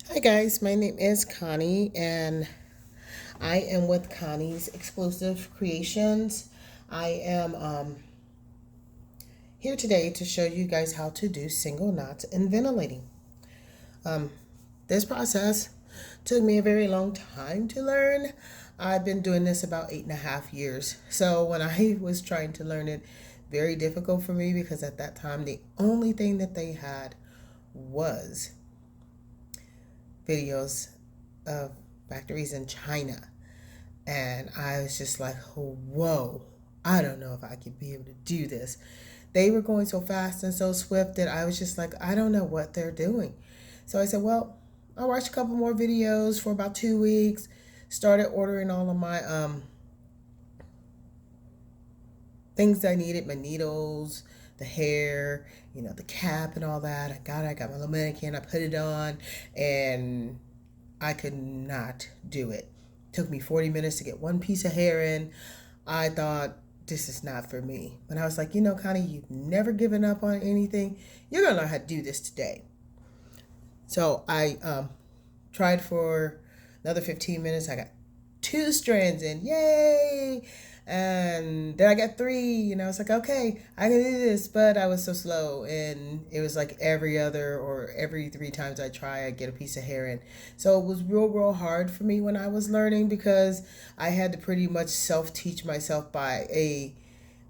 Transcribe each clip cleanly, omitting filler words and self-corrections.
Hi guys, my name is Connie and I am with Connie's Exclusive Creations. I am here today to show you guys how to do single knots and ventilating. Um, this process took me a very long time to learn. I've been doing this about 8.5 years. So when I was trying to learn it, very difficult for me because at that time the only thing that they had was videos of factories in China. And I was just like, oh, whoa, I don't know if I could be able to do this. They were going so fast and so swift that I was just like, I don't know what they're doing. So I said, well, I'll watch a couple more videos for about 2 weeks. Started ordering all of my things I needed, my needles, the hair, the cap and all that. I got it. I got my little mannequin. I put it on, and I could not do it. Took me 40 minutes to get one piece of hair in. I thought, this is not for me. But I was like, Connie, you've never given up on anything. You're going to learn how to do this today. So I tried for another 15 minutes. I got 2 strands in. Yay! And then I got 3, and I was like, okay, I can do this. But I was so slow, and it was like every other or every 3 times I try, I get a piece of hair in. So it was real hard for me when I was learning because I had to pretty much self teach myself by a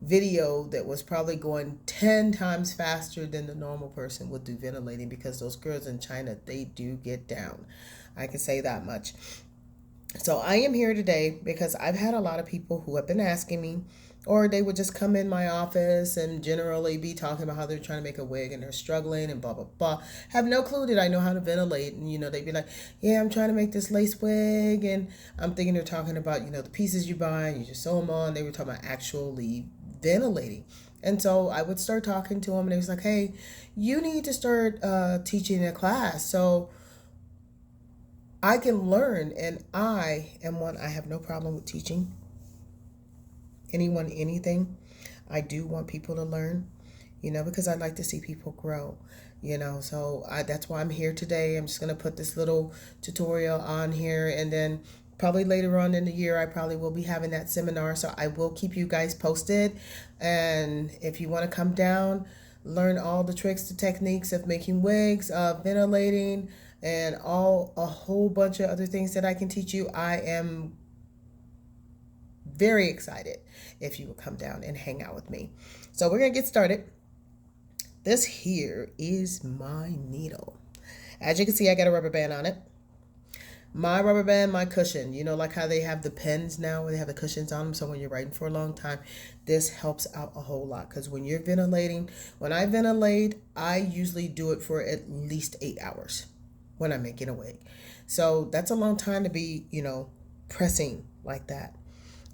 video that was probably going 10 times faster than the normal person would do ventilating, because those girls in China, they do get down. I can say that much. So I am here today because I've had a lot of people who have been asking me, or they would just come in my office and generally be talking about how they're trying to make a wig and they're struggling and blah blah blah. Have no clue that I know how to ventilate, and they'd be like, "Yeah, I'm trying to make this lace wig," and I'm thinking they're talking about the pieces you buy and you just sew them on. They were talking about actually ventilating. And so I would start talking to them, and they was like, "Hey, you need to start teaching a class so I can learn." And I am one, I have no problem with teaching anyone anything. I do want people to learn, because I like to see people grow, So that's why I'm here today. I'm just going to put this little tutorial on here, and then probably later on in the year, I probably will be having that seminar. So I will keep you guys posted. And if you want to come down, learn all the tricks, the techniques of making wigs, ventilating, and a whole bunch of other things that I can teach you, I am very excited if you will come down and hang out with me. So we're going to get started. This here is my needle. As you can see, I got a rubber band on it. My rubber band, my cushion, like how they have the pens now where they have the cushions on them. So when you're writing for a long time, this helps out a whole lot. Because when you're ventilating, when I ventilate, I usually do it for at least 8 hours when I'm making a wig. So that's a long time to be, pressing like that.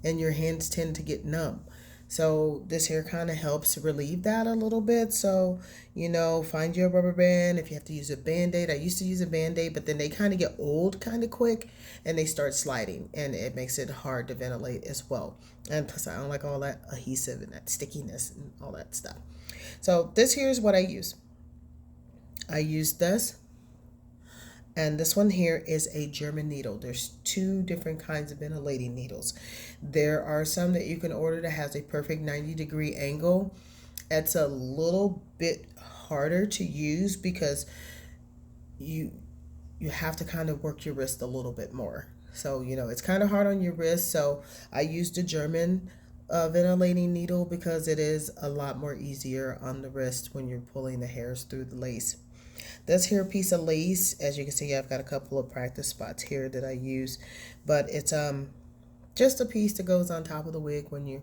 And your hands tend to get numb. So this here kind of helps relieve that a little bit. So, find your rubber band. If you have to use a Band-Aid, I used to use a Band-Aid, but then they kind of get old kind of quick and they start sliding, and it makes it hard to ventilate as well. And plus I don't like all that adhesive and that stickiness and all that stuff. So this here is what I use. I use this. And this one here is a German needle. There's 2 different kinds of ventilating needles. There are some that you can order that has a perfect 90-degree angle. It's a little bit harder to use because you have to kind of work your wrist a little bit more. So, it's kind of hard on your wrist. So I used a German ventilating needle because it is a lot more easier on the wrist when you're pulling the hairs through the lace. This here piece of lace, as you can see, I've got a couple of practice spots here that I use, but it's just a piece that goes on top of the wig when you're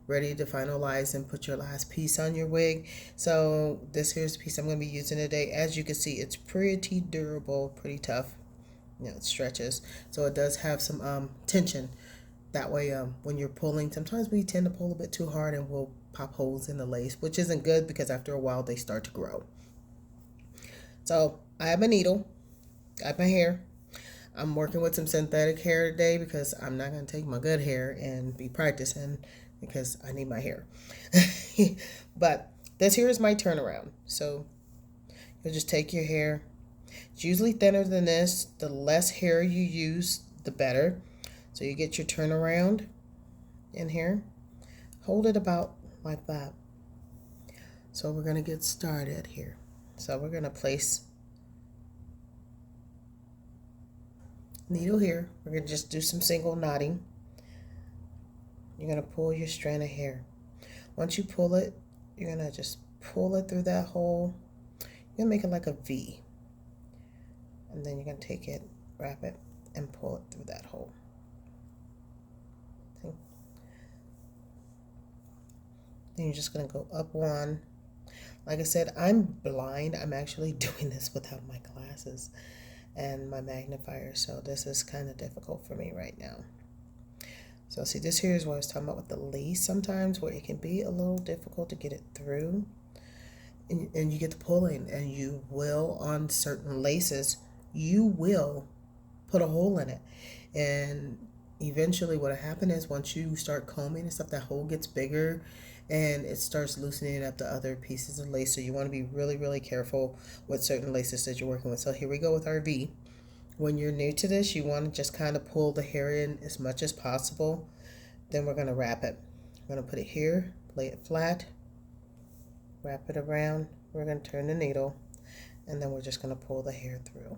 ready to finalize and put your last piece on your wig. So this here's the piece I'm going to be using today. As you can see, it's pretty durable, pretty tough. It stretches, so it does have some tension. That way, when you're pulling, sometimes we tend to pull a bit too hard and we'll pop holes in the lace, which isn't good because after a while they start to grow. So I have a needle, got my hair. I'm working with some synthetic hair today because I'm not going to take my good hair and be practicing because I need my hair. But this here is my turnaround. So you'll just take your hair It's usually thinner than this. The less hair you use, the better. So you get your turnaround in here. Hold it about like that. So we're going to get started here. So we're going to place needle here. We're going to just do some single knotting. You're going to pull your strand of hair. Once you pull it, you're going to just pull it through that hole. You're going to make it like a V. And then you're going to take it, wrap it, and pull it through that hole. See? Then you're just going to go up one. Like I said, I'm blind. I'm actually doing this without my glasses and my magnifier, so this is kind of difficult for me right now. So see, this here is what I was talking about with the lace sometimes, where it can be a little difficult to get it through. And you get the pulling, and you will, on certain laces, you will put a hole in it. And eventually what'll happen is once you start combing and stuff, that hole gets bigger and it starts loosening up the other pieces of lace. So you want to be really, really careful with certain laces that you're working with. So here we go with our V. When you're new to this, you want to just kind of pull the hair in as much as possible. Then we're going to wrap it. We're going to put it here, lay it flat, wrap it around. We're going to turn the needle, and then we're just going to pull the hair through.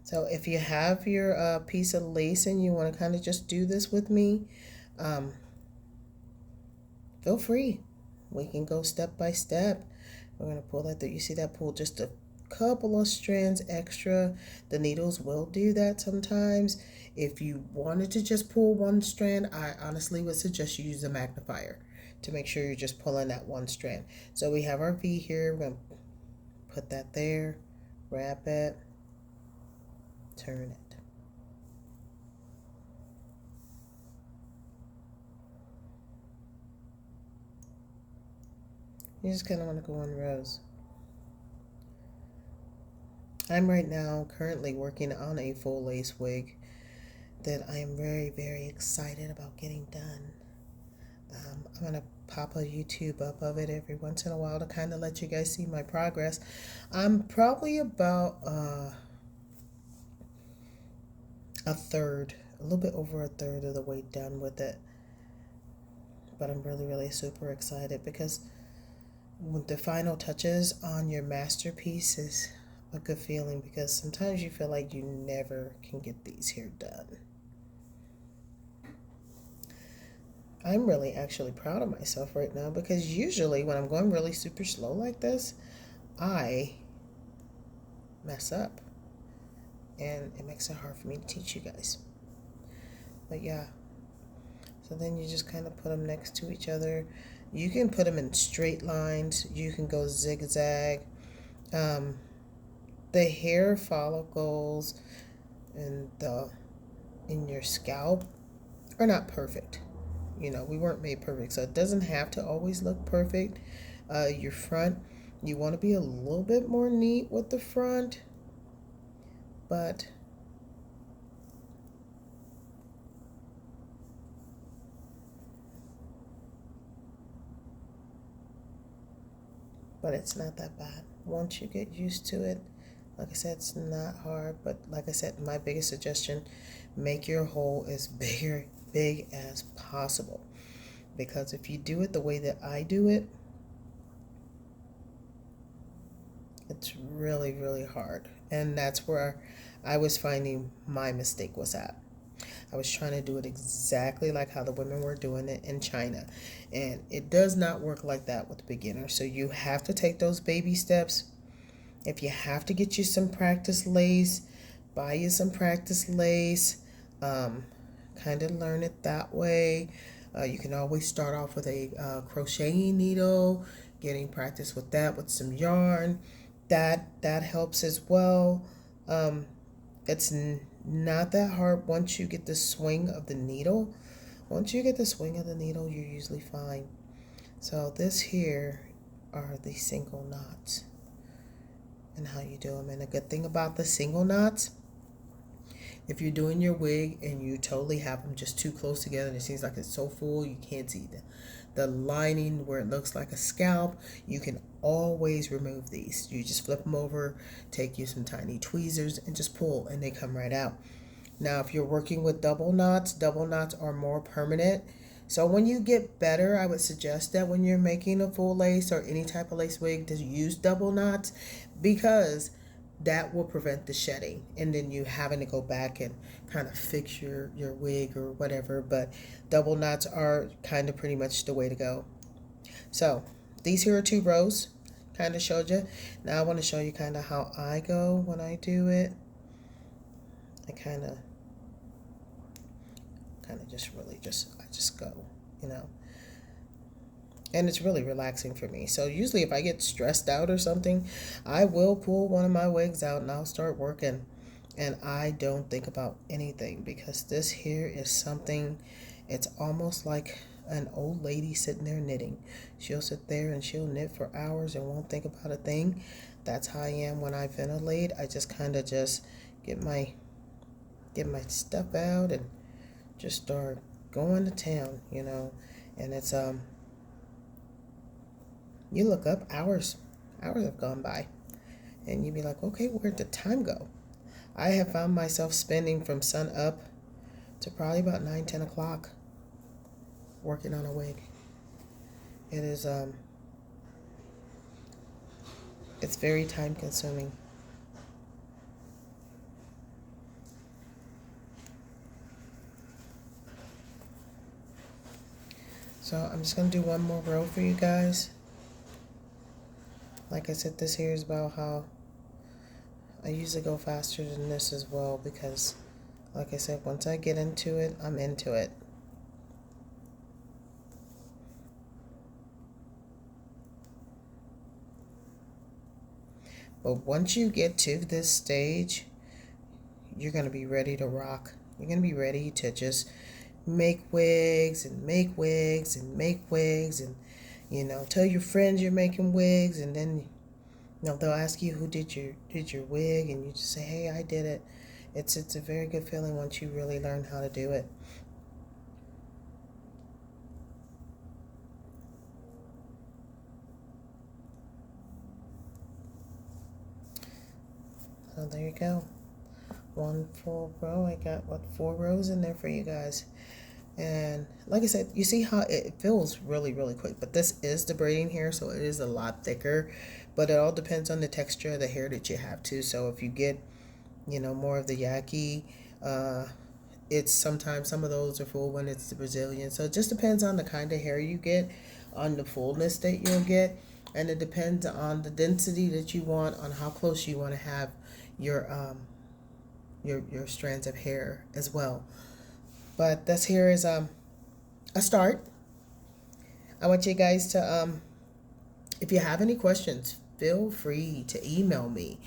So if you have your piece of lace and you want to kind of just do this with me, feel free. We can go step by step. We're going to pull that through. You see that pull just a couple of strands extra. The needles will do that sometimes. If you wanted to just pull one strand, I honestly would suggest you use a magnifier to make sure you're just pulling that one strand. So we have our V here. We're going to put that there, wrap it, turn it. You just kind of want to go in rows. I'm right now currently working on a full lace wig that I am very, very excited about getting done. I'm going to pop a YouTube up of it every once in a while to kind of let you guys see my progress. I'm probably about a little bit over a third of the way done with it. But I'm really, really super excited because with the final touches on your masterpiece is a good feeling, because sometimes you feel like you never can get these here done. I'm really actually proud of myself right now, because usually when I'm going really super slow like this, I mess up and it makes it hard for me to teach you guys. But yeah, so then you just kind of put them next to each other. You can put them in straight lines. You can go zigzag. The hair follicles and in your scalp are not perfect. You know, we weren't made perfect, so it doesn't have to always look perfect. Your front, you want to be a little bit more neat with the front, but it's not that bad. Once you get used to it, like I said, it's not hard, but like I said, my biggest suggestion, make your hole as big as possible. Because if you do it the way that I do it, it's really, really hard. And that's where I was finding my mistake was at. I was trying to do it exactly like how the women were doing it in China. And it does not work like that with beginners. So you have to take those baby steps. If you have to get you some practice lace, buy you some practice lace. Kind of learn it that way. You can always start off with a crocheting needle, getting practice with that with some yarn. That helps as well. It's not that hard once you get the swing of the needle. Once you get the swing of the needle, you're usually fine. So this here are the single knots and how you do them. And the good thing about the single knots If you're doing your wig and you totally have them just too close together and it seems like it's so full you can't see the lining where it looks like a scalp, you can always remove these. You just flip them over, take you some tiny tweezers and just pull and they come right out. Now if you're working with double knots are more permanent. So when you get better, I would suggest that when you're making a full lace or any type of lace wig to use double knots, because that will prevent the shedding and then you having to go back and kind of fix your wig or whatever. But double knots are kind of pretty much the way to go. So these here are 2 rows, kind of showed you. Now I want to show you kind of how I go when I do it. I kind of just really I just go, you know. And it's really relaxing for me. So usually if I get stressed out or something, I will pull one of my wigs out and I'll start working. And I don't think about anything because this here is something, it's almost like an old lady sitting there knitting. She'll sit there and she'll knit for hours and won't think about a thing. That's how I am when I ventilate. I just kind of just get my stuff out and just start going to town, you know. And it's you look up, hours have gone by and you'd be like, okay, where'd the time go? I have found myself spending from sun up to probably about 9-10 o'clock working on a wig. It is it's very time consuming. So I'm just going to do one more row for you guys. Like I said, this here is about how I usually go faster than this as well because, like I said, once I get into it, I'm into it. But once you get to this stage, you're going to be ready to rock. You're going to be ready to just make wigs and make wigs and make wigs and, you know, tell your friends you're making wigs, and then, you know, they'll ask you who did your wig, and you just say, hey, I did it. It's a very good feeling once you really learn how to do it. So there you go. One full row. I got 4 rows in there for you guys. And like I said, you see how it feels really, really quick. But this is the braiding hair, so it is a lot thicker. But it all depends on the texture of the hair that you have too. So if you get, you know, more of the yaki, it's sometimes some of those are full when it's the Brazilian. So it just depends on the kind of hair you get, on the fullness that you'll get. And it depends on the density that you want, on how close you want to have your strands of hair as well. But this here is a start. I want you guys to, if you have any questions, feel free to email me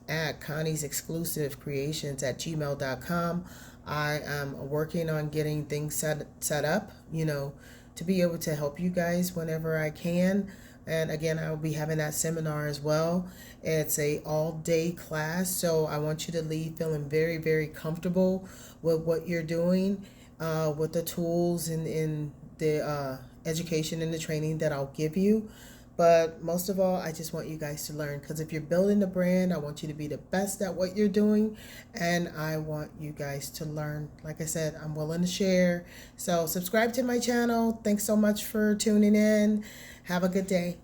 at Connie's Exclusive Creations at gmail.com. I am working on getting things set up, you know, to be able to help you guys whenever I can. And again, I will be having that seminar as well. It's a all-day class, so I want you to leave feeling very, very comfortable with what you're doing, with the tools and the education and the training that I'll give you. But most of all, I just want you guys to learn, because if you're building a brand, I want you to be the best at what you're doing, and I want you guys to learn. Like I said, I'm willing to share. So subscribe to my channel. Thanks so much for tuning in. Have a good day.